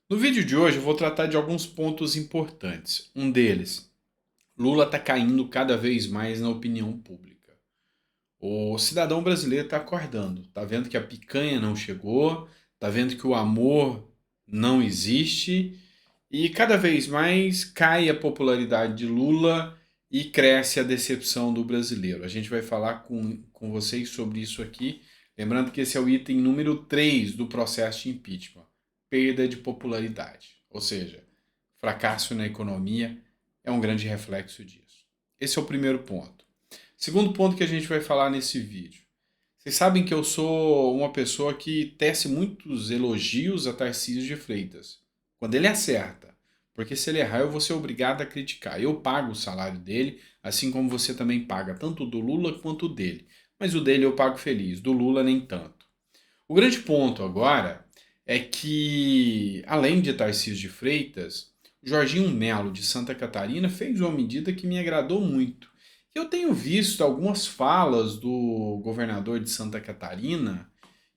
No vídeo de hoje eu vou tratar de alguns pontos importantes. Um deles, Lula está caindo cada vez mais na opinião pública. O cidadão brasileiro está acordando, está vendo que a picanha não chegou, está vendo que o amor não existe e cada vez mais cai a popularidade de Lula e cresce a decepção do brasileiro. A gente vai falar com vocês sobre isso aqui, lembrando que esse é o item número 3 do processo de impeachment, perda de popularidade, ou seja, fracasso na economia é um grande reflexo disso. Esse é o primeiro ponto. Segundo ponto que a gente vai falar nesse vídeo. Vocês sabem que eu sou uma pessoa que tece muitos elogios a Tarcísio de Freitas, quando ele acerta. Porque se ele errar, eu vou ser obrigado a criticar. Eu pago o salário dele, assim como você também paga, tanto o do Lula quanto o dele. Mas o dele eu pago feliz, do Lula nem tanto. O grande ponto agora é que, além de Tarcísio de Freitas, Jorginho Melo de Santa Catarina fez uma medida que me agradou muito. Eu tenho visto algumas falas do governador de Santa Catarina,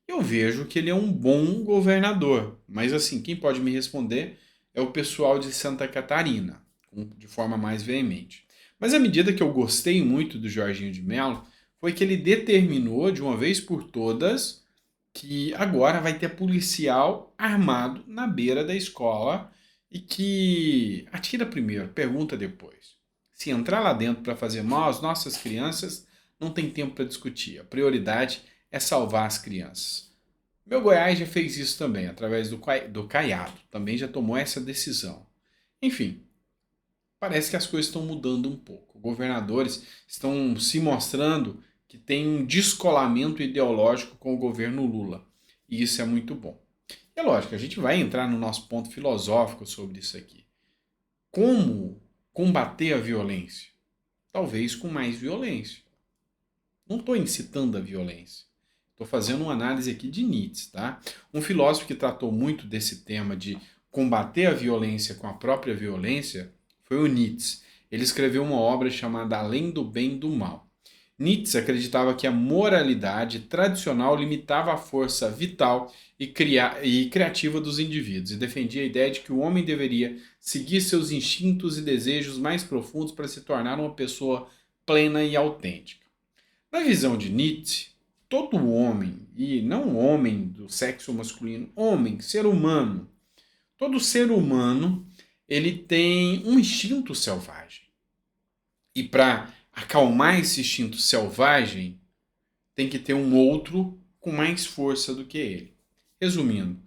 eu vejo que ele é um bom governador, mas assim, quem pode me responder é o pessoal de Santa Catarina, de forma mais veemente. Mas a medida que eu gostei muito do Jorginho de Mello foi que ele determinou de uma vez por todas que agora vai ter policial armado na beira da escola e que atira primeiro, pergunta depois. Se entrar lá dentro para fazer mal às nossas crianças, não tem tempo para discutir. A prioridade é salvar as crianças. Meu Goiás já fez isso também, através do Caiado. Também já tomou essa decisão. Enfim, parece que as coisas estão mudando um pouco. Governadores estão se mostrando que tem um descolamento ideológico com o governo Lula. E isso é muito bom. É lógico, a gente vai entrar no nosso ponto filosófico sobre isso aqui. Como combater a violência? Talvez com mais violência. Não estou incitando a violência. Estou fazendo uma análise aqui de Nietzsche, tá? Um filósofo que tratou muito desse tema de combater a violência com a própria violência foi o Nietzsche. Ele escreveu uma obra chamada Além do Bem e do Mal. Nietzsche acreditava que a moralidade tradicional limitava a força vital e criativa dos indivíduos e defendia a ideia de que o homem deveria seguir seus instintos e desejos mais profundos para se tornar uma pessoa plena e autêntica. Na visão de Nietzsche, todo homem, e não homem do sexo masculino, homem, ser humano, todo ser humano, ele tem um instinto selvagem. E para acalmar esse instinto selvagem, tem que ter um outro com mais força do que ele. Resumindo,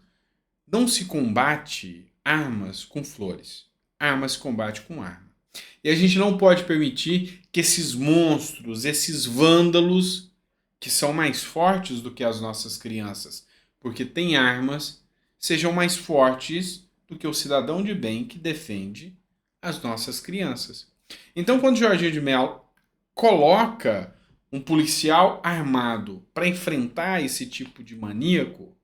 não se combate armas com flores. Armas se combate com arma. E a gente não pode permitir que esses monstros, esses vândalos, que são mais fortes do que as nossas crianças, porque têm armas, sejam mais fortes do que o cidadão de bem que defende as nossas crianças. Então, quando Jorginho de Mello coloca um policial armado para enfrentar esse tipo de maníaco,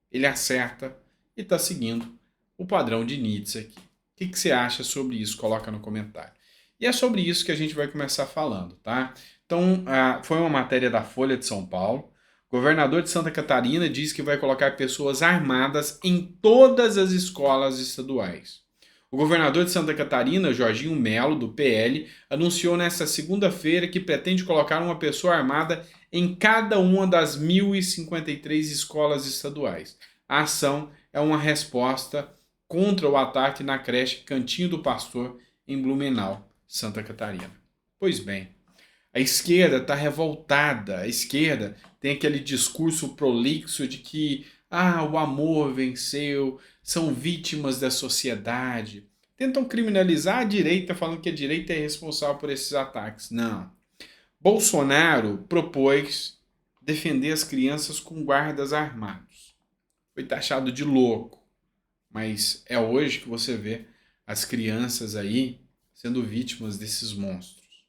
ele acerta e está seguindo o padrão de Nietzsche aqui. O que você acha sobre isso? Coloca no comentário. E é sobre isso que a gente vai começar falando, tá? Então, foi uma matéria da Folha de São Paulo. O governador de Santa Catarina diz que vai colocar pessoas armadas em todas as escolas estaduais. O governador de Santa Catarina, Jorginho Melo, do PL, anunciou nesta segunda-feira que pretende colocar uma pessoa armada em cada uma das 1.053 escolas estaduais. A ação é uma resposta contra o ataque na creche Cantinho do Pastor, em Blumenau, Santa Catarina. Pois bem, a esquerda está revoltada. A esquerda tem aquele discurso prolixo de que o amor venceu, são vítimas da sociedade. Tentam criminalizar a direita, falando que a direita é responsável por esses ataques. Não. Bolsonaro propôs defender as crianças com guardas armados. Foi taxado de louco. Mas é hoje que você vê as crianças aí sendo vítimas desses monstros.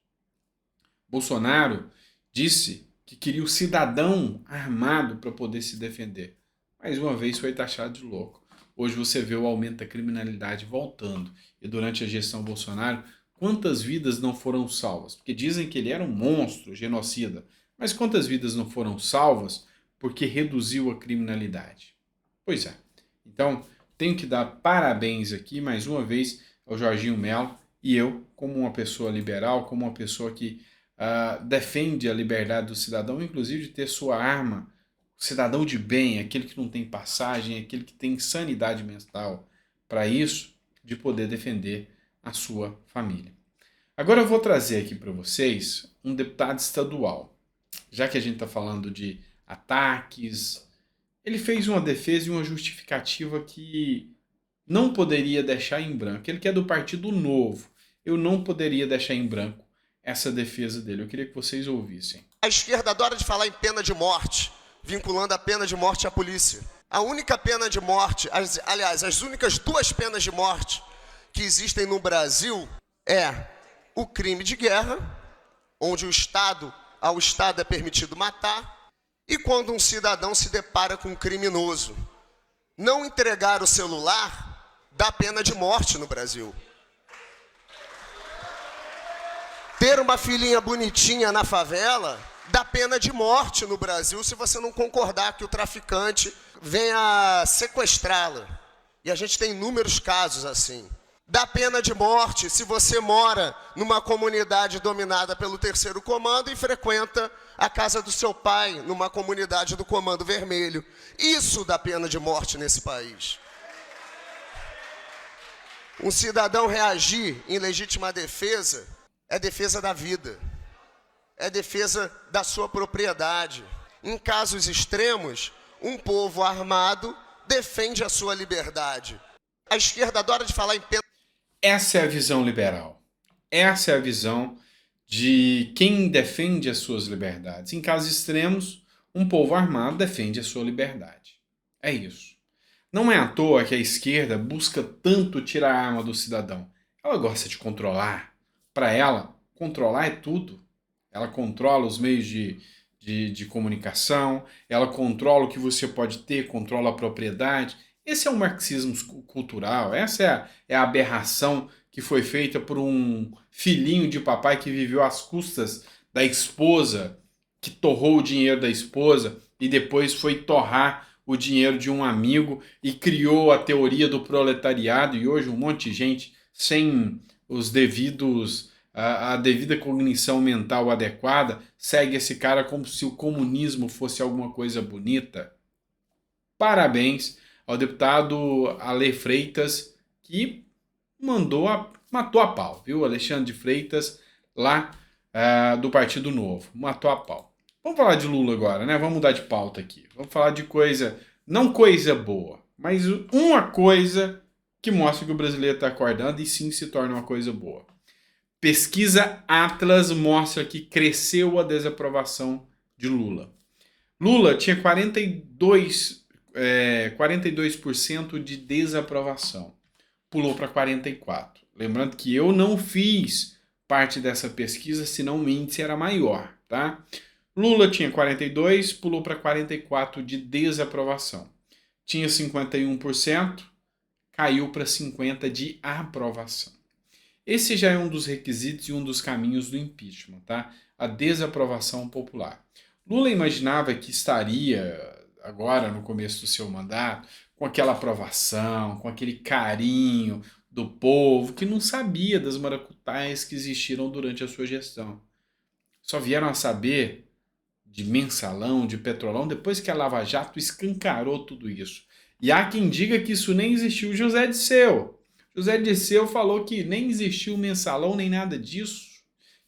Bolsonaro disse que queria o cidadão armado para poder se defender. Mais uma vez foi taxado de louco. Hoje você vê o aumento da criminalidade voltando. E durante a gestão Bolsonaro, quantas vidas não foram salvas? Porque dizem que ele era um monstro, genocida. Mas quantas vidas não foram salvas porque reduziu a criminalidade? Pois é. Então, tenho que dar parabéns aqui, mais uma vez, ao Jorginho Melo e eu, como uma pessoa liberal, como uma pessoa que defende a liberdade do cidadão, inclusive de ter sua arma, cidadão de bem, aquele que não tem passagem, aquele que tem sanidade mental para isso, de poder defender a sua família. Agora eu vou trazer aqui para vocês um deputado estadual. Já que a gente está falando de ataques, ele fez uma defesa e uma justificativa que não poderia deixar em branco. Ele que é do Partido Novo, eu não poderia deixar em branco essa defesa dele. Eu queria que vocês ouvissem. A esquerda adora de falar em pena de morte, vinculando a pena de morte à polícia. A única pena de morte, aliás, as únicas duas penas de morte que existem no Brasil é o crime de guerra, onde ao Estado é permitido matar, e quando um cidadão se depara com um criminoso. Não entregar o celular dá pena de morte no Brasil. Ter uma filhinha bonitinha na favela dá pena de morte no Brasil se você não concordar que o traficante venha sequestrá-la. E a gente tem inúmeros casos assim. Dá pena de morte se você mora numa comunidade dominada pelo Terceiro Comando e frequenta a casa do seu pai, numa comunidade do Comando Vermelho. Isso dá pena de morte nesse país. Um cidadão reagir em legítima defesa é defesa da vida, é defesa da sua propriedade. Em casos extremos, um povo armado defende a sua liberdade. A esquerda adora de falar em pena. Essa é a visão liberal. Essa é a visão de quem defende as suas liberdades. Em casos extremos, um povo armado defende a sua liberdade. É isso. Não é à toa que a esquerda busca tanto tirar a arma do cidadão. Ela gosta de controlar. Para ela, controlar é tudo. Ela controla os meios de comunicação, ela controla o que você pode ter, controla a propriedade. Esse é o marxismo cultural, essa é a aberração que foi feita por um filhinho de papai que viveu às custas da esposa, que torrou o dinheiro da esposa e depois foi torrar o dinheiro de um amigo e criou a teoria do proletariado, e hoje um monte de gente sem os devidos a devida cognição mental adequada segue esse cara como se o comunismo fosse alguma coisa bonita. Parabéns ao deputado Ale Freitas, que matou a pau, viu? Alexandre de Freitas, lá do Partido Novo, matou a pau. Vamos falar de Lula agora, né? Vamos mudar de pauta aqui. Vamos falar de coisa, não coisa boa, mas uma coisa que mostra que o brasileiro está acordando e sim se torna uma coisa boa. Pesquisa Atlas mostra que cresceu a desaprovação de Lula. Lula tinha 42% de desaprovação. Pulou para 44%. Lembrando que eu não fiz parte dessa pesquisa, senão o índice era maior, tá? Lula tinha 42%, pulou para 44% de desaprovação. Tinha 51%, caiu para 50% de aprovação. Esse já é um dos requisitos e um dos caminhos do impeachment, tá? A desaprovação popular. Lula imaginava que estaria, agora no começo do seu mandato, com aquela aprovação, com aquele carinho do povo, que não sabia das maracutaias que existiram durante a sua gestão. Só vieram a saber de mensalão, de petrolão, depois que a Lava Jato escancarou tudo isso. E há quem diga que isso nem existiu. José Dirceu. José Dirceu falou que nem existiu mensalão, nem nada disso,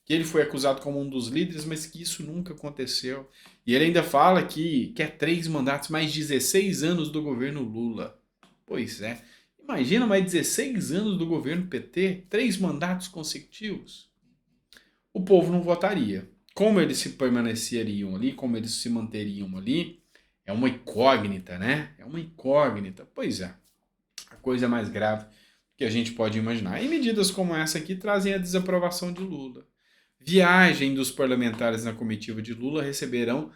que ele foi acusado como um dos líderes, mas que isso nunca aconteceu. E ele ainda fala que quer 3 mandatos, mais 16 anos do governo Lula. Pois é, imagina mais 16 anos do governo PT, 3 mandatos consecutivos. O povo não votaria. Como eles se permaneceriam ali, como eles se manteriam ali, é uma incógnita, né? É uma incógnita. Pois é, a coisa mais grave que a gente pode imaginar. E medidas como essa aqui trazem a desaprovação de Lula. Viagem dos parlamentares na comitiva de Lula receberão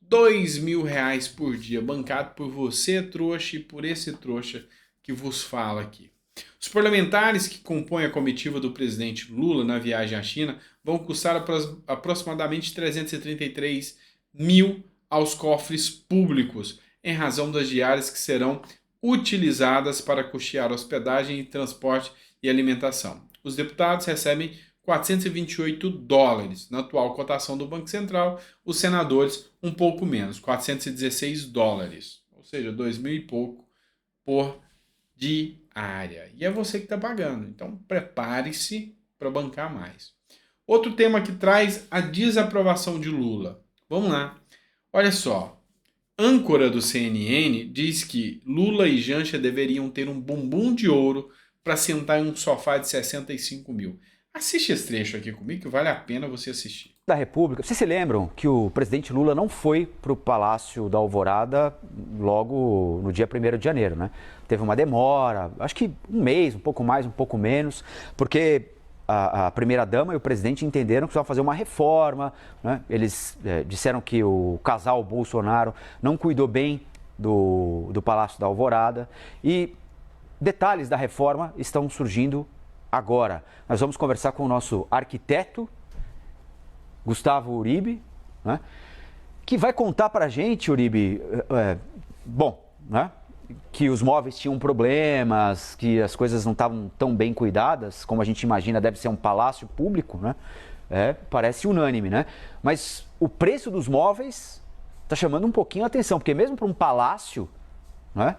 R$2.000 por dia, bancado por você, trouxa, e por esse trouxa que vos fala aqui. Os parlamentares que compõem a comitiva do presidente Lula na viagem à China vão custar aproximadamente 333 mil aos cofres públicos, em razão das diárias que serão utilizadas para custear hospedagem e transporte e alimentação. Os deputados recebem $428, na atual cotação do Banco Central, os senadores um pouco menos, $416, ou seja, 2.000 e pouco por diária. E é você que está pagando, então prepare-se para bancar mais. Outro tema que traz a desaprovação de Lula. Vamos lá. Olha só. Âncora do CNN diz que Lula e Janja deveriam ter um bumbum de ouro para sentar em um sofá de 65 mil. Assiste esse trecho aqui comigo que vale a pena você assistir. Da República, vocês se lembram que o presidente Lula não foi para o Palácio da Alvorada logo no dia 1º de janeiro, né? Teve uma demora, acho que um mês, um pouco mais, um pouco menos, porque a primeira-dama e o presidente entenderam que precisavam fazer uma reforma, né? Eles disseram que o casal Bolsonaro não cuidou bem do Palácio da Alvorada e detalhes da reforma estão surgindo agora. Nós vamos conversar com o nosso arquiteto, Gustavo Uribe, né? Que vai contar para a gente, Uribe, né? Que os móveis tinham problemas, que as coisas não estavam tão bem cuidadas, como a gente imagina, deve ser um palácio público, né? Parece unânime, né? Mas o preço dos móveis está chamando um pouquinho a atenção, porque mesmo para um palácio, né?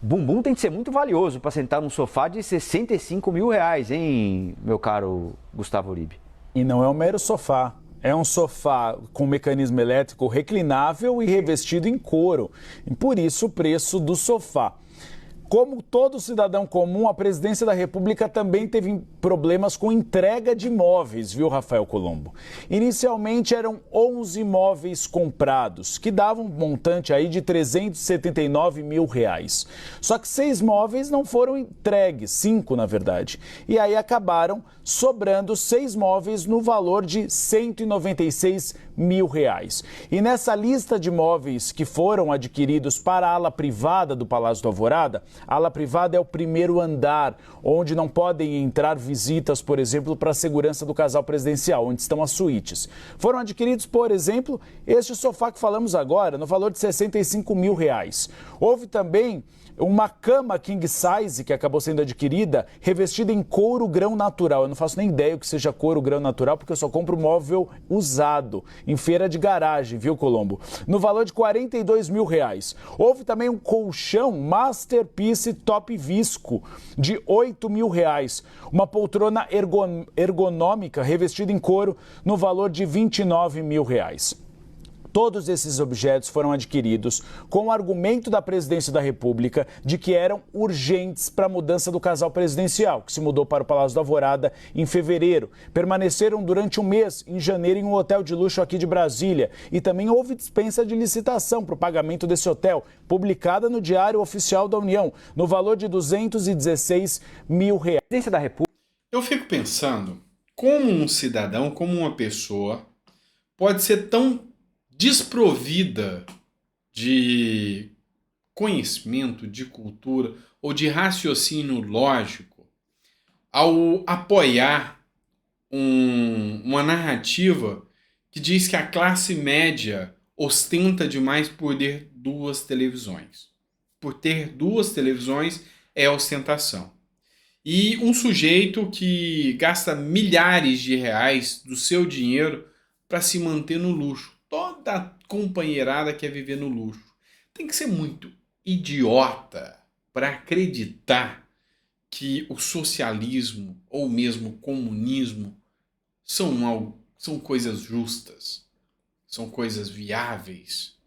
Bumbum tem que ser muito valioso para sentar num sofá de 65 mil reais, hein, meu caro Gustavo Uribe? E não é um mero sofá. É um sofá com mecanismo elétrico reclinável e revestido em couro. E por isso o preço do sofá. Como todo cidadão comum, a presidência da República também teve problemas com entrega de imóveis, viu, Rafael Colombo? Inicialmente eram 11 imóveis comprados, que davam um montante aí de 379 mil reais. Só que 6 móveis não foram entregues, 5 na verdade. E aí acabaram sobrando 6 móveis no valor de 196 mil reais. E nessa lista de imóveis que foram adquiridos para a ala privada do Palácio do Alvorada, a ala privada é o primeiro andar, onde não podem entrar visitas, por exemplo, para a segurança do casal presidencial, onde estão as suítes. Foram adquiridos, por exemplo, este sofá que falamos agora, no valor de 65 mil reais. Houve também uma cama king size que acabou sendo adquirida, revestida em couro grão natural. Eu não faço nem ideia o que seja couro grão natural, porque eu só compro móvel usado, em feira de garagem, viu, Colombo? No valor de 42 mil reais. Houve também um colchão Masterpiece Top Visco, de 8 mil reais. Uma poltrona ergonômica revestida em couro, no valor de 29 mil reais. Todos esses objetos foram adquiridos com o argumento da presidência da República de que eram urgentes para a mudança do casal presidencial, que se mudou para o Palácio da Alvorada em fevereiro. Permaneceram durante um mês, em janeiro, em um hotel de luxo aqui de Brasília. E também houve dispensa de licitação para o pagamento desse hotel, publicada no Diário Oficial da União, no valor de 216 mil reais. A presidência da República... Eu fico pensando como um cidadão, como uma pessoa, pode ser tão desprovida de conhecimento, de cultura ou de raciocínio lógico ao apoiar uma narrativa que diz que a classe média ostenta demais por ter 2 televisões. Por ter 2 televisões é ostentação. E um sujeito que gasta milhares de reais do seu dinheiro para se manter no luxo. Toda a companheirada quer viver no luxo. Tem que ser muito idiota para acreditar que o socialismo ou mesmo o comunismo são coisas justas, são coisas viáveis.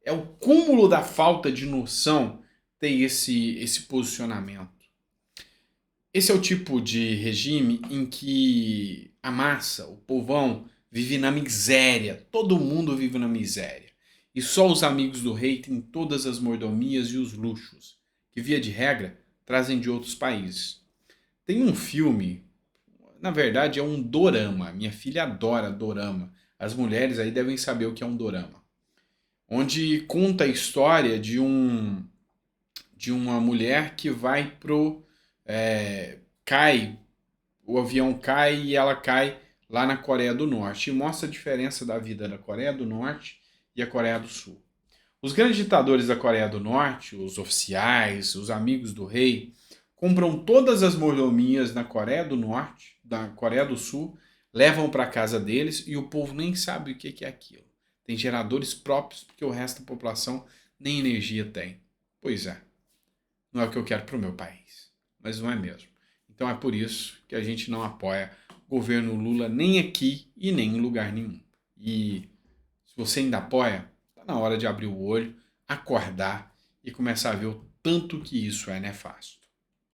É o cúmulo da falta de noção ter esse posicionamento. Esse é o tipo de regime em que a massa, o povão, vive na miséria. Todo mundo vive na miséria. E só os amigos do rei têm todas as mordomias e os luxos, que via de regra trazem de outros países. Tem um filme, na verdade é um dorama. Minha filha adora dorama. As mulheres aí devem saber o que é um dorama. Onde conta a história de uma mulher que vai o avião cai e ela cai lá na Coreia do Norte, e mostra a diferença da vida da Coreia do Norte e a Coreia do Sul. Os grandes ditadores da Coreia do Norte, os oficiais, os amigos do rei, compram todas as mordomias na Coreia do Norte, da Coreia do Sul, levam para casa deles e o povo nem sabe o que é aquilo. Tem geradores próprios porque o resto da população nem energia tem. Pois é, não é o que eu quero para o meu país, mas não é mesmo. Então é por isso que a gente não apoia o governo Lula nem aqui e nem em lugar nenhum. E se você ainda apoia, está na hora de abrir o olho, acordar e começar a ver o tanto que isso é nefasto.